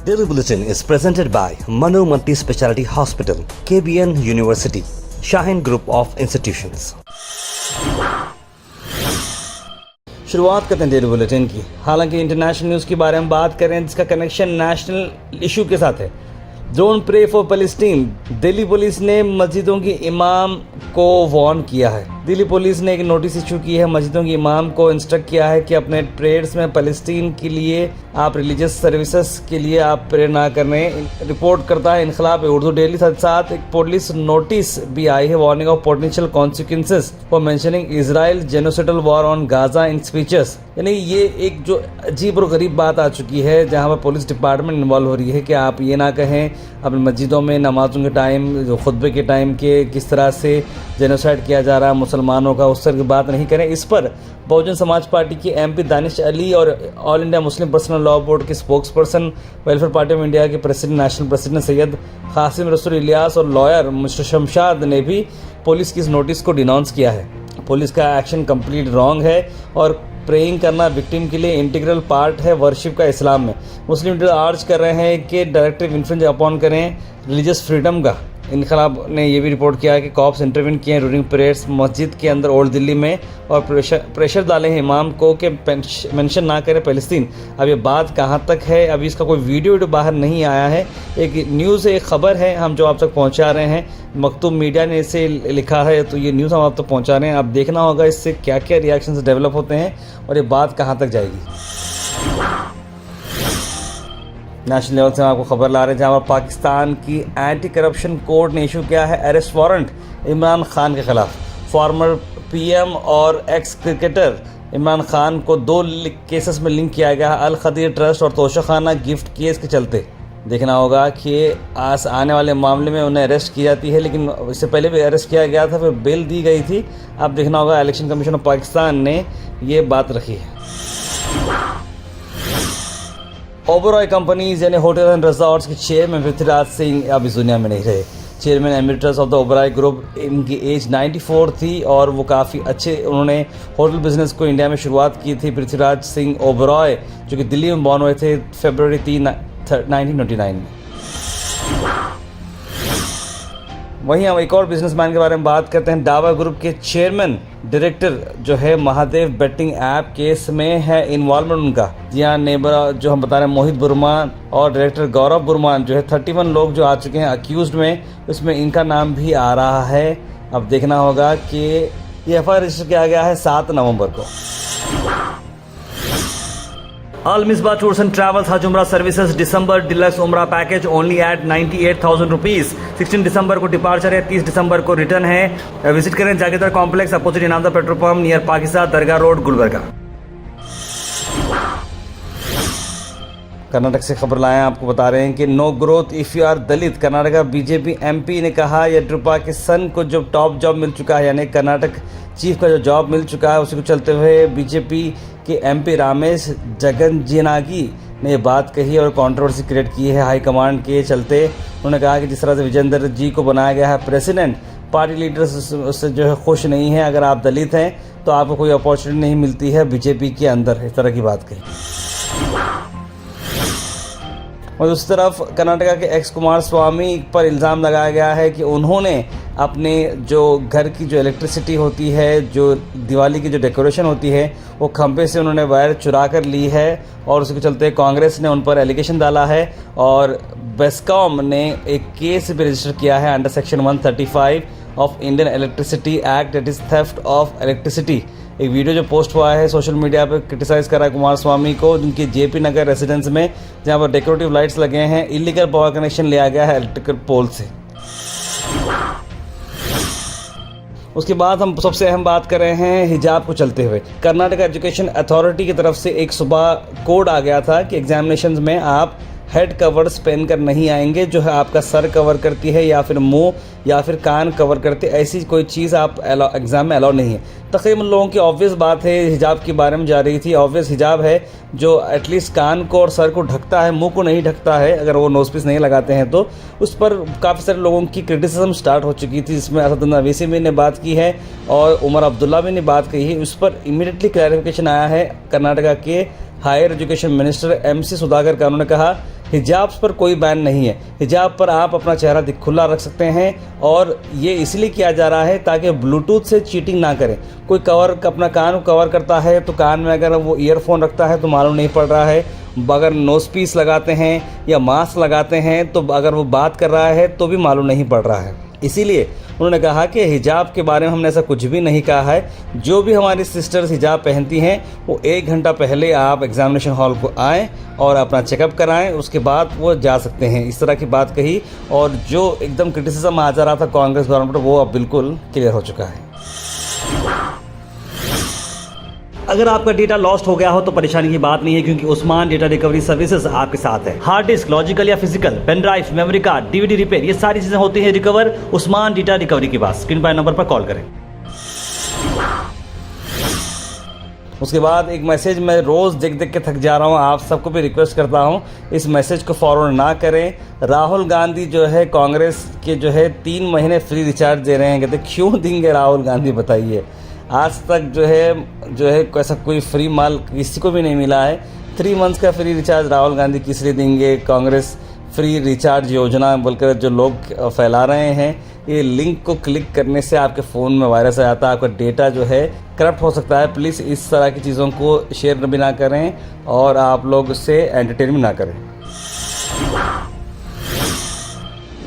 Daily Bulletin is presented by Manu Multi Speciality Hospital, KBN University, Shaheen Group of Institutions. शुरुआत करते हैं daily bulletin की। हालांकि international news के बारे में बात करें जिसका कनेक्शन नेशनल इशू के साथ है। Don't pray for Palestine. Delhi police ने मस्जिदों के इमाम को वार्न किया है। दिल्ली पुलिस ने एक नोटिस इशू की है, मस्जिदों के इमाम को इंस्ट्रक्ट किया है कि अपने प्रेयर्स में पैलेस्टीन के लिए आप रिलीजियस सर्विसेज के लिए आप प्रेयर ना करें। रिपोर्ट करता है इनकलाब उर्दू डेली। साथ साथ एक पुलिस नोटिस भी आई है, warning of potential consequences for mentioning Israel genocidal war on Gaza in speeches. यानी ये एक जो अजीब और गरीब बात आ चुकी है जहाँ पर पुलिस डिपार्टमेंट इन्वॉल्व हो रही है कि आप ये ना कहें अपनी मस्जिदों में नमाजों के टाइम, जो खुतबे के टाइम के किस तरह से जेनोसाइड किया जा रहा है मुसलमानों का, उस तरह की बात नहीं करें। इस पर बहुजन समाज पार्टी के एमपी दानिश अली और All India Muslim Personal Law Board के spokesperson, Welfare Party of India के president, national president Syed Qasim Rasool Ilyas और लॉयर मिस्टर शमशाद ने भी पुलिस की इस नोटिस को डिनाउंस किया है। पुलिस का एक्शन कंप्लीट रॉन्ग है और प्रेइंग करना विक्टिम के लिए इंटीग्रल पार्ट है वर्शिप का इस्लाम में। मुस्लिम लीडर आर्ज कर रहे हैं कि डायरेक्टिव इन्फ्रिंज अपॉन करें रिलीजियस फ्रीडम का। इनकलाब ने यह भी रिपोर्ट किया है कि कॉप्स इंटरवीन किए हैं ड्यूरिंग प्रेयर्स मस्जिद के अंदर ओल्ड दिल्ली में और प्रेशर डाले हैं इमाम को कि मेंशन ना करें पैलेस्तीन। अब ये बात कहाँ तक है, अभी इसका कोई वीडियो बाहर नहीं आया है। एक न्यूज़, एक खबर है हम जो आप तक पहुँचा रहे हैं, मकतूब मीडिया ने इसे लिखा है तो ये न्यूज़ हम आप तक पहुँचा रहे हैं। अब देखना होगा इससे क्या क्या रिएक्शंस डेवलप होते हैं और ये बात कहाँ तक जाएगी। नेशनल लेवल से आपको खबर ला रहे हैं जहाँ पर पाकिस्तान की एंटी करप्शन कोर्ट ने इशू किया है अरेस्ट वारंट इमरान खान के खिलाफ। फॉर्मर पीएम और एक्स क्रिकेटर इमरान खान को 2 केसेस में लिंक किया गया है, अल खदीर ट्रस्ट और तोशाखाना गिफ्ट केस के चलते। देखना होगा कि आज आने वाले मामले में उन्हें अरेस्ट की जाती है, लेकिन इससे पहले भी अरेस्ट किया गया था, फिर बेल दी गई थी। अब देखना होगा, इलेक्शन कमीशन ऑफ पाकिस्तान ने ये बात रखी है। ओबरॉय कंपनीज यानी होटल एंड रिजॉर्ट्स के चेयरमैन पृथ्वीराज सिंह अब इस दुनिया में नहीं रहे। Chairman Emirates of the Oberoi group, इनकी एज 94 थी और वो काफ़ी अच्छे, उन्होंने होटल बिजनेस को इंडिया में शुरुआत की थी। पृथ्वीराज सिंह ओबरॉय जो कि दिल्ली में बॉर्न हुए थे फरवरी 3, 1929 में। वहीं हम एक और बिजनेसमैन के बारे में बात करते हैं। डाबर ग्रुप के चेयरमैन डायरेक्टर जो है महादेव बेटिंग ऐप केस में है इन्वॉल्वमेंट उनका। जी हाँ, नेबर जो हम बता रहे हैं मोहित बुरमान और डायरेक्टर गौरव बुरमान जो है 31 लोग जो आ चुके हैं अक्यूज्ड में, उसमें इनका नाम भी आ रहा है। अब देखना होगा कि ये एफआईआर रजिस्टर किया गया है 7 नवंबर को। Al Misbah Tours and Travels Hajj Umrah Services December Deluxe Umrah Package only at 98,000 rupees। 16 दिसंबर को डिपार्चर है, 30 दिसंबर को रिटर्न है। विजिट करें Jagirdar complex opposite Inamdar petrol pump near Pakistan Dargah road Gulbarga. Karnataka से खबर लाए हैं, आपको बता रहे हैं कि no growth if you are Dalit. Karnataka BJP MP ने कहा येडियुरप्पा के सन को जो टॉप जॉब मिल चुका है, यानी कर्नाटक चीफ का जो जॉब मिल चुका है, उसी को चलते हुए बीजेपी के एमपी रामेश जगनजीनागी ने ये बात कही और कंट्रोवर्सी क्रिएट की है हाईकमांड के चलते। उन्होंने कहा कि जिस तरह से विजेंद्र जी को बनाया गया है प्रेसिडेंट, पार्टी लीडर्स उससे जो है खुश नहीं है। अगर आप दलित हैं तो आपको कोई अपॉर्चुनिटी नहीं मिलती है बीजेपी के अंदर, इस तरह की बात कही। और उस तरफ कर्नाटका के एक्स कुमार स्वामी पर इल्ज़ाम लगाया गया है कि उन्होंने अपने जो घर की जो इलेक्ट्रिसिटी होती है, जो दिवाली की जो डेकोरेशन होती है, वो खंभे से उन्होंने वायर चुरा कर ली है और उसके चलते कांग्रेस ने उन पर एलिगेशन डाला है और बेस्कॉम ने एक केस भी रजिस्टर किया है under section 135 of Indian electricity act, that is theft of electricity. एक वीडियो जो पोस्ट हुआ है सोशल मीडिया पर क्रिटिसाइज़ करा कुमार स्वामी को, जिनके जेपी नगर रेजिडेंस में जहां पर डेकोरेटिव लाइट्स लगे हैं, इलीगल पावर कनेक्शन लिया गया है इलेक्ट्रिकल पोल से। उसके बाद हम सबसे अहम बात कर रहे हैं हिजाब को चलते हुए। कर्नाटक एजुकेशन अथॉरिटी की तरफ से एक सुबह कोड आ गया था कि एग्जामिनेशंस में आप हेड कवर्स पहनकर नहीं आएंगे, जो है आपका सर कवर करती है या फिर मुंह या फिर कान कवर करते, ऐसी कोई चीज़ आप एग्ज़ाम में अलाउ नहीं है। तकरीबन लोगों की ऑब्वियस बात है, हिजाब के बारे में जा रही थी। ऑब्वियस हिजाब है जो एटलीस्ट कान को और सर को ढकता है, मुंह को नहीं ढकता है अगर वो नोज पीस नहीं लगाते हैं तो। उस पर काफ़ी सारे लोगों की क्रिटिसिज्म स्टार्ट हो चुकी थी, जिसमें असदुद्दीन अवैसी भी ने बात की है और उमर अब्दुल्ला भी ने बात कही है। उस पर इमीडिएटली क्लैरिफिकेशन आया है कर्नाटका के higher education minister MC Sudhakar का। उन्होंने कहा हिजाब्स पर कोई बैन नहीं है। हिजाब पर आप अपना चेहरा खुला रख सकते हैं और ये इसलिए किया जा रहा है ताकि ब्लूटूथ से चीटिंग ना करें। कोई अपना कान कवर करता है तो कान में अगर वो ईयरफोन रखता है तो मालूम नहीं पड़ रहा है, अगर नोज पीस लगाते हैं या मास्क लगाते हैं तो अगर वो बात कर रहा है तो भी मालूम नहीं पड़ रहा है। इसीलिए उन्होंने कहा कि हिजाब के बारे में हमने ऐसा कुछ भी नहीं कहा है। जो भी हमारी सिस्टर्स हिजाब पहनती हैं वो 1 घंटा पहले आप एग्जामिनेशन हॉल को आएँ और अपना चेकअप कराएं, उसके बाद वो जा सकते हैं। इस तरह की बात कही और जो एकदम क्रिटिसिज्म आ जा रहा था कांग्रेस गवर्नमेंट पर वो अब बिल्कुल क्लियर हो चुका है। अगर आपका डेटा लॉस्ट हो गया हो तो परेशानी की बात नहीं है, क्योंकि उस्मान डेटा रिकवरी सर्विसेज आपके साथ है। हार्ड डिस्क, लॉजिकल या physical, pen drive, memory card, DVD repair, ये सारी चीजें होती हैं रिकवर उस्मान डेटा रिकवरी के पास। स्क्रीन पर नंबर पर कॉल करें। उसके बाद एक मैसेज मैं रोज़ देख के थक जा रहा हूँ, आप सबको भी रिक्वेस्ट करता हूँ इस मैसेज को फॉरवर्ड ना करें। राहुल गांधी जो है कांग्रेस के जो है 3 महीने फ्री रिचार्ज दे रहे हैं। कहते क्यों देंगे राहुल गांधी, बताइए। आज तक जो है ऐसा कोई फ्री माल किसी को भी नहीं मिला है। 3 मंथ्स का फ्री रिचार्ज राहुल गांधी किस लिए देंगे? कांग्रेस फ्री रिचार्ज योजना बोलकर जो लोग फैला रहे हैं, ये लिंक को क्लिक करने से आपके फ़ोन में वायरस आ जाता है, आपका डेटा जो है करप्ट हो सकता है। प्लीज़ इस तरह की चीज़ों को शेयर भी ना करें और आप लोग से एंटरटेन भी ना करें।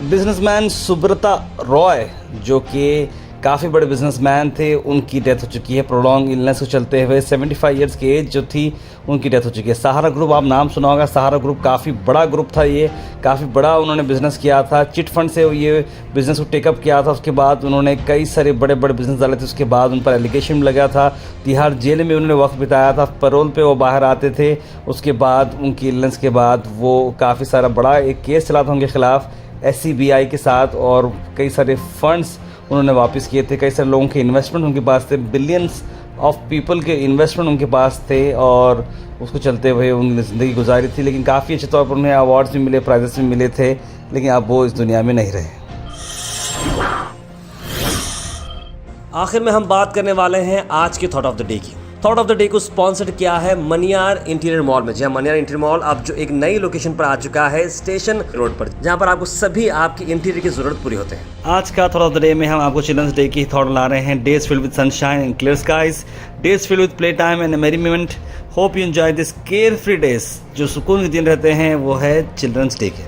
बिजनेसमैन सुब्रता रॉय जो कि काफ़ी बड़े बिजनेसमैन थे, उनकी डेथ हो चुकी है। प्रोलॉन्ग इलनेस को चलते हुए 75 ईयर्स की एज जो थी उनकी डेथ हो चुकी है। सहारा ग्रुप, आप नाम सुना होगा। सहारा ग्रुप काफ़ी बड़ा ग्रुप था, ये काफ़ी बड़ा उन्होंने बिज़नेस किया था। चिट फंड से ये बिज़नेस को टेकअप किया था। उसके बाद उन्होंने कई सारे बड़े बड़े बिजनेस डाले थे। उसके बाद उन पर एलिगेशन लगा था। तिहाड़ जेल में उन्होंने वक्त बिताया था। पैरोल पे वो बाहर आते थे। उसके बाद उनकी इलनेस के बाद वो काफ़ी सारा बड़ा एक केस चला था उनके खिलाफ SCBI के साथ, और कई सारे फंड्स उन्होंने वापस किए थे। कई सारे लोगों के इन्वेस्टमेंट उनके पास थे, बिलियंस ऑफ पीपल के इन्वेस्टमेंट उनके पास थे, और उसको चलते हुए उन्होंने ज़िंदगी गुजारी थी। लेकिन काफ़ी अच्छे तौर पर उन्हें अवार्ड्स भी मिले, प्राइजेस भी मिले थे, लेकिन अब वो इस दुनिया में नहीं रहे। आखिर में हम बात करने वाले हैं आज के थॉट ऑफ द डे की। थॉट ऑफ द डे को स्पॉन्सर्ड किया है मनियार इंटीरियर मॉल में। जहां मनियार इंटीरियर मॉल अब जो एक नई लोकेशन पर आ चुका है स्टेशन रोड पर, जहां पर आपको सभी आपकी इंटीरियर की जरूरत पूरी होते हैं। आज का थॉट ऑफ द डे में हम आपको चिल्ड्रंस डे की थॉट ला रहे हैं। Days filled with sunshine and clear skies, days filled with play time and merriment. Hope you enjoy this carefree days. जो सुकून के दिन रहते हैं वो है चिल्ड्रंस डे के।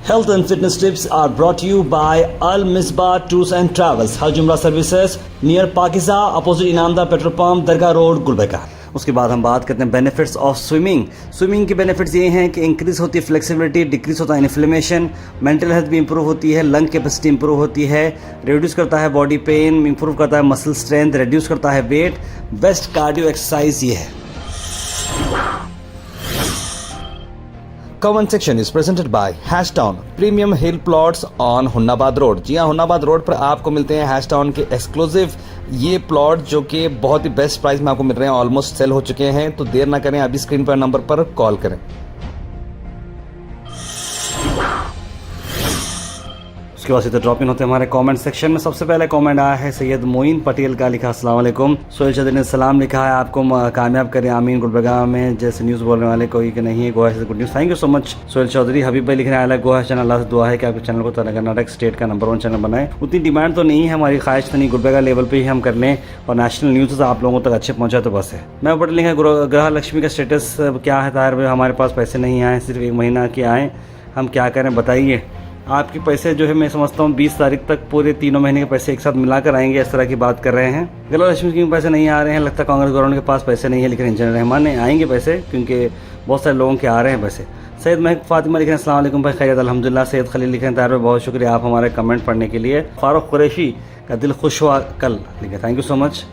Health and fitness tips are brought to you by Al Misbah Tours and Travels, Hajj Umrah Services, near Pakiza, opposite Inamda Petrol Pump, Dargah Road, Gulbarga। उसके बाद हम बात करते हैं बेनिफिट्स ऑफ स्विमिंग। स्विमिंग के benefits ये हैं कि इंक्रीज होती है फ्लेक्सिबिलिटी, डिक्रीज होता है इन्फ्लेमेशन, मेंटल हेल्थ भी इंप्रूव होती है, लंग कैपेसिटी इंप्रूव होती है, रिड्यूस करता है बॉडी पेन, इंप्रूव करता है मसल स्ट्रेंथ, रिड्यूस करता है वेट। बेस्ट कार्डियो एक्सरसाइज ये है। Comment section is presented by Hashtown premium hill plots on Humnabad road. जी हाँ, हुन्नाबाद रोड पर आपको मिलते हैं हैशटाउन के एक्सक्लूसिव ये प्लॉट जो कि बहुत ही बेस्ट प्राइस में आपको मिल रहे हैं। ऑलमोस्ट सेल हो चुके हैं, तो देर ना करें, अभी स्क्रीन पर नंबर पर कॉल करें। उसके बाद सीधे ड्रॉप इन होते हैं हमारे कमेंट सेक्शन में। सबसे पहले कमेंट आया है सैयद मोइन पटेल का, लिखा अस्सलाम वालेकुम। सोहेल चौधरी ने सलाम लिखा है, आपको कामयाब करें आमीन। गुलबर्गा में जैसे न्यूज़ बोलने वाले कोई कि नहीं है, गोवा से good news. Thank you so much Sohail Chaudhary. Habib भाई लिखने आया गोवा चैनल, अल्लाह से दुआ है कि आपके चैनल को कर्नाटक स्टेट का नंबर 1 चैनल बनाए। उतनी डिमांड तो नहीं है, हमारी ख्वाहिश तो नहीं, गुलबर्गा लेवल पर ही हम कर लें और नेशनल न्यूज़ आप लोगों तक अच्छे पहुँचा तो बस है। मैं ऊपर लिखा ग्रह लक्ष्मी का स्टेटस क्या है ताहिर भाई? हमारे पास पैसे नहीं आए, सिर्फ 1 महीना के आए, हम क्या करें बताइए। आपके पैसे जो है मैं समझता हूँ 20 तारीख तक पूरे 3 महीने के पैसे एक साथ मिलाकर आएंगे, इस तरह की बात कर रहे हैं। गला लक्ष्मी के पैसे नहीं आ रहे हैं, लगता है कांग्रेस गवर्नमेंट के पास पैसे नहीं है, लेकिन इंजीनियर रहमान ने आएंगे पैसे, क्योंकि बहुत सारे लोगों के आ रहे हैं पैसे। सैयद महक फातिमा लिख रहे हैं अस्सलाम वालेकुम भाई, खैरियत अल्हम्दुलिल्लाह। सैयद खलील लिख रहे हैं ताहिर भाई बहुत शुक्रिया आप हमारे कमेंट पढ़ने के लिए। फारूक कुरैशी का दिल खुश हुआ कल, लिखे thank you so much.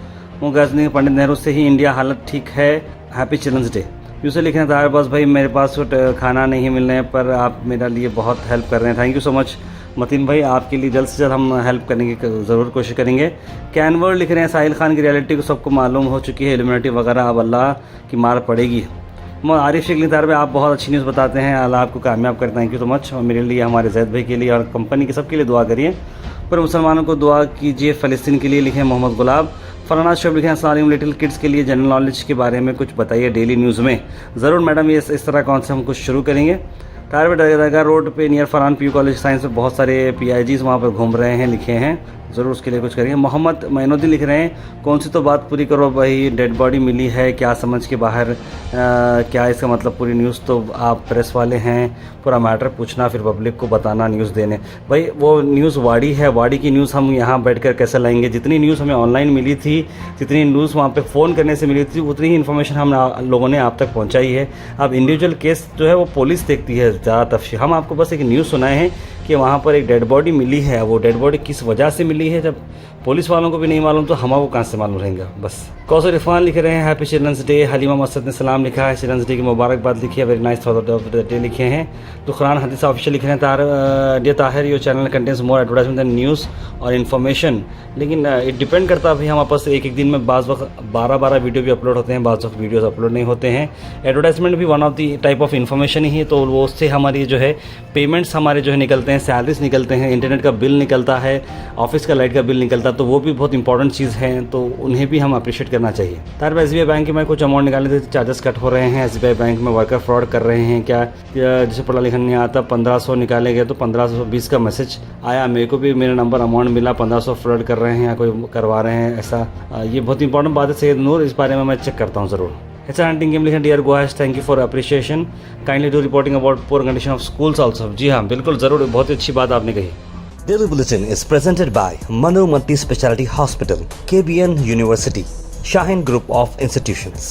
Ghazni Pandit Nehru से ही इंडिया हालत ठीक है, हैप्पी चिल्ड्रंस डे। यूँ लिखे हैं ताहिर बस भाई मेरे पास खाना नहीं मिलने पर आप मेरे लिए बहुत हेल्प कर रहे हैं, thank you so much. Mateen भाई आपके लिए जल्द से जल्द हम हेल्प करने की ज़रूर कोशिश करेंगे। कैनवर्ड लिख रहे हैं साहिल खान की रियलिटी को सबको मालूम हो चुकी है, इल्यूमिनेटी वगैरह अब अल्लाह की मार पड़ेगी। आरिफ शेख लिख रहे हैं आप बहुत अच्छी न्यूज़ बताते हैं, अल्लाह आपको कामयाब करें, थैंक यू सो मच। और मेरे लिए, हमारे जैद भाई के लिए और कंपनी के सबके लिए दुआ करिए। पर मुसलमानों को दुआ कीजिए। फ़लस्तीन के लिए लिखे मोहम्मद गुलाब। फरहाना शोब लिखे हैं, अस्सलाम वालेकुम, लिटिल किड्स के लिए जनरल नॉलेज के बारे में कुछ बताइए डेली न्यूज़ में। ज़रूर मैडम, ये इस तरह कौन से हम कुछ शुरू करेंगे। टारगेट दरगाह रोड पे near Farhan PU college science में बहुत सारे PIGs वहाँ पर घूम रहे हैं, लिखे हैं, ज़रूर उसके लिए कुछ करेंगे। मोहम्मद मैनुद्दीन लिख रहे हैं, कौन सी तो बात पूरी करो भाई, डेड बॉडी मिली है क्या समझ के बाहर, क्या इसका मतलब पूरी न्यूज़ तो आप प्रेस वाले हैं, पूरा मैटर पूछना फिर पब्लिक को बताना न्यूज़ देने। भाई वो न्यूज़ वाड़ी है, वाड़ी की न्यूज़ हम यहाँ बैठकर कैसे लाएंगे। जितनी न्यूज़ हमें ऑनलाइन मिली थी, जितनी न्यूज़ वहाँ पे फ़ोन करने से मिली थी, उतनी ही इन्फॉर्मेशन हम लोगों ने आप तक पहुँचाई है। अब इंडिविजुअल केस जो है वो पुलिस देखती है ज़्यादा तफसील, हम आपको बस एक न्यूज़ सुनाए हैं कि वहाँ पर एक डेड बॉडी मिली है। वो डेड बॉडी किस वजह से मिली है, जब पुलिस वालों को भी नहीं मालूम तो हमको कहाँ से मालूम रहेगा। बस कौसर इरफान लिख रहे हैं, हैप्पी चिल्ड्रंस डे। हलीमा मसद ने सलाम लिखा है, चिल्ड्रंस डे की मुबारकबाद लिखी है, very nice father of the day लिखे हैं। तो खुरान हदीस ऑफिशियल लिख रहे हैं, dear Tahir your channel contents more advertisement than news और इन्फॉर्मेशन। लेकिन इट डिपेंड करता है भाई, हम आपस एक दिन में बाज़ वक्त 12 वीडियो भी अपलोड होते हैं, बाज़ वक्त वीडियोज़ अपलोड नहीं होते हैं। एडवर्टाइजमेंट भी one of the type of information ही है, तो वो उससे हमारी जो है पेमेंट्स हमारे जो है निकलते हैं, सैलरीज निकलते हैं, इंटरनेट का बिल निकलता है, ऑफिस का लाइट का बिल निकलता है, तो वो भी बहुत इंपॉर्टेंट चीज़ है, तो उन्हें भी हम अप्रिशिएट करना चाहिए। तार SBI बैंक में कुछ अमाउंट निकालने से चार्जेस कट हो रहे हैं, SBI बैंक में वर्कर फ्रॉड कर रहे हैं क्या, जिसे पढ़ा लिखा नहीं आता, 1500 निकाले गए तो 1520 का मैसेज आया, मेरे को भी मेरा नंबर अमाउंट मिला, 1500 फ्रॉड कर रहे हैं या कोई करवा रहे हैं ऐसा। ये बहुत इंपॉर्टेंट बात है सैयद नूर, इस बारे में मैं चेक करता हूँ ज़रूर। अच्छा हंटिंग गेम लिखें, डियर गोहाश thank you for appreciation, kindly do reporting about poor condition of schools also. जी हाँ बिल्कुल ज़रूर, बहुत ही अच्छी बात आपने कही। Daily Bulletin is presented by Manu Multi Speciality Hospital, KBN University, Shaheen Group of Institutions.